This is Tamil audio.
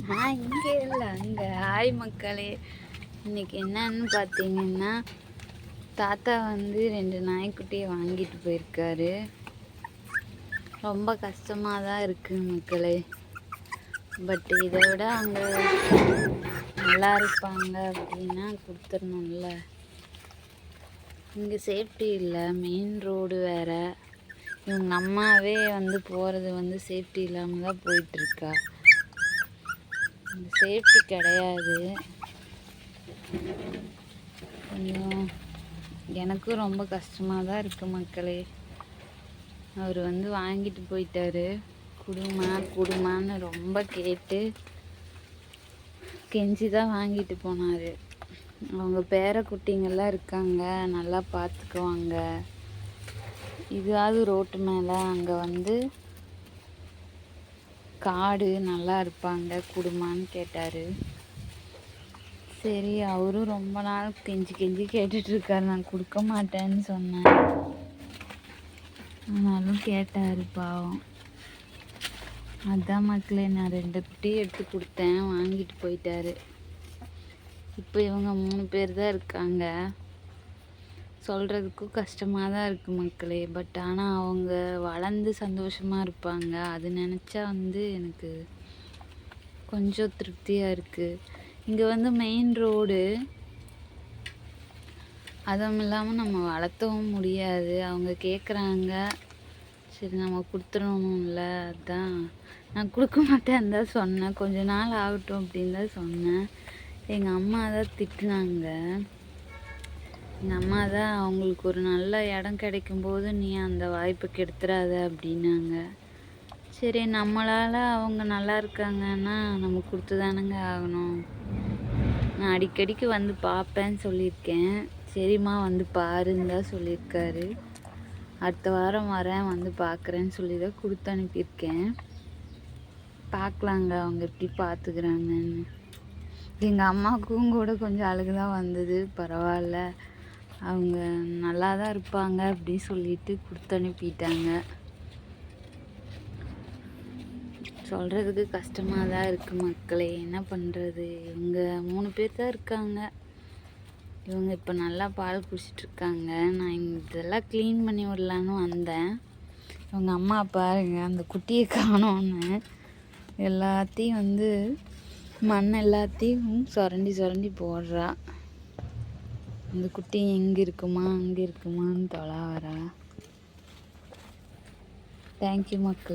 இங்கே இல்லை அங்கே. ஹாய் மக்களே, இன்னைக்கு என்னன்னு பார்த்தீங்கன்னா, தாத்தா வந்து 2 நாய்க்குட்டியை வாங்கிட்டு போயிருக்காரு. ரொம்ப கஷ்டமாக தான் இருக்குது மக்களே. பட் இதை விட அங்கே நல்லா இருப்பாங்க அப்படின்னா கொடுத்துடணும்ல. இங்கே சேஃப்டி இல்லை, மெயின் ரோடு வேறு. இவங்க அம்மாவே வந்து போகிறது வந்து சேஃப்டி இல்லாமல் தான் போயிட்டுருக்கா. சேஃப்டி கிடையாது. கொஞ்சம் எனக்கும் ரொம்ப கஷ்டமாக தான் இருக்குது மக்களே. அவர் வந்து வாங்கிட்டு போயிட்டாரு. குடுமான்னு ரொம்ப கேட்டு கெஞ்சி தான் வாங்கிட்டு போனார். அவங்க பேர குட்டிங்கெல்லாம் இருக்காங்க, நல்லா பார்த்துக்குவாங்க. இதாவது ரோட்டு மேலே, அங்கே வந்து காடு, நல்லா இருப்பாங்க குடுமான்னு கேட்டார். சரி, அவரும் ரொம்ப நாள் கெஞ்சி கேட்டுட்ருக்காரு. நான் கொடுக்க மாட்டேன்னு சொன்னேன், ஆனாலும் கேட்டார் பாவம். அதான் மக்களே, நான் 2 குட்டி எடுத்து கொடுத்தேன், வாங்கிட்டு போயிட்டாரு. இப்போ இவங்க 3 பேர் தான் இருக்காங்க. சொல்கிறதுக்கும் கஷ்டமாக தான் இருக்குது மக்களே. பட் ஆனால் அவங்க வளர்ந்து சந்தோஷமாக இருப்பாங்க. அது நினச்சா வந்து எனக்கு கொஞ்சம் திருப்தியாக இருக்குது. இங்கே வந்து மெயின் ரோடு, அதுவும் இல்லாமல் நம்ம வளர்த்தவும் முடியாது. அவங்க கேட்குறாங்க, சரி நம்ம கொடுத்துடணும்ல. அதான் நான் கொடுக்க மாட்டேன்னு தான் சொன்னேன். கொஞ்ச நாள் ஆகட்டும் அப்படின்னு தான் சொன்னேன். எங்கள் அம்மா தான் திட்டினாங்க. எங்கள் அம்மா தான் அவங்களுக்கு ஒரு நல்ல இடம் கிடைக்கும்போது நீ அந்த வாய்ப்பை கெடுத்துறாத அப்படின்னாங்க. சரி, நம்மளால் அவங்க நல்லா இருக்காங்கன்னா நம்ம கொடுத்து தானேங்க ஆகணும். நான் அடிக்கடிக்கு வந்து பார்ப்பேன்னு சொல்லியிருக்கேன். சரிம்மா வந்து பாருன்னு தான் சொல்லியிருக்காரு. அடுத்த வாரம் வரேன், வந்து பார்க்குறேன்னு சொல்லி தான் கொடுத்து அனுப்பியிருக்கேன். பார்க்கலாங்க அவங்க எப்படி பார்த்துக்கிறாங்கன்னு. எங்கள் அம்மாவுக்கும் கூட கொஞ்சம் அழுகு தான் வந்தது. பரவாயில்ல, அவங்க நல்லா தான் இருப்பாங்க அப்படி சொல்லிட்டு கொடுத்து அனுப்பிட்டாங்க. சொல்கிறதுக்கு கஷ்டமாக தான் இருக்குது மக்களே. என்ன பண்ணுறது, இவங்க 3 பேர் தான் இருக்காங்க. இவங்க இப்போ நல்லா பால் குடிச்சிட்ருக்காங்க. நான் இதெல்லாம் க்ளீன் பண்ணி விடலான்னு வந்தேன். இவங்க அம்மா பாருங்க, அந்த குட்டியை காணோன்னு எல்லாத்தையும் வந்து மண் எல்லாத்தையும் சுரண்டி போடுறா. அந்த குட்டி எங்கே இருக்குமா அங்கே இருக்குமான்னு தொலைவரா. தேங்க்யூ மக்கள்.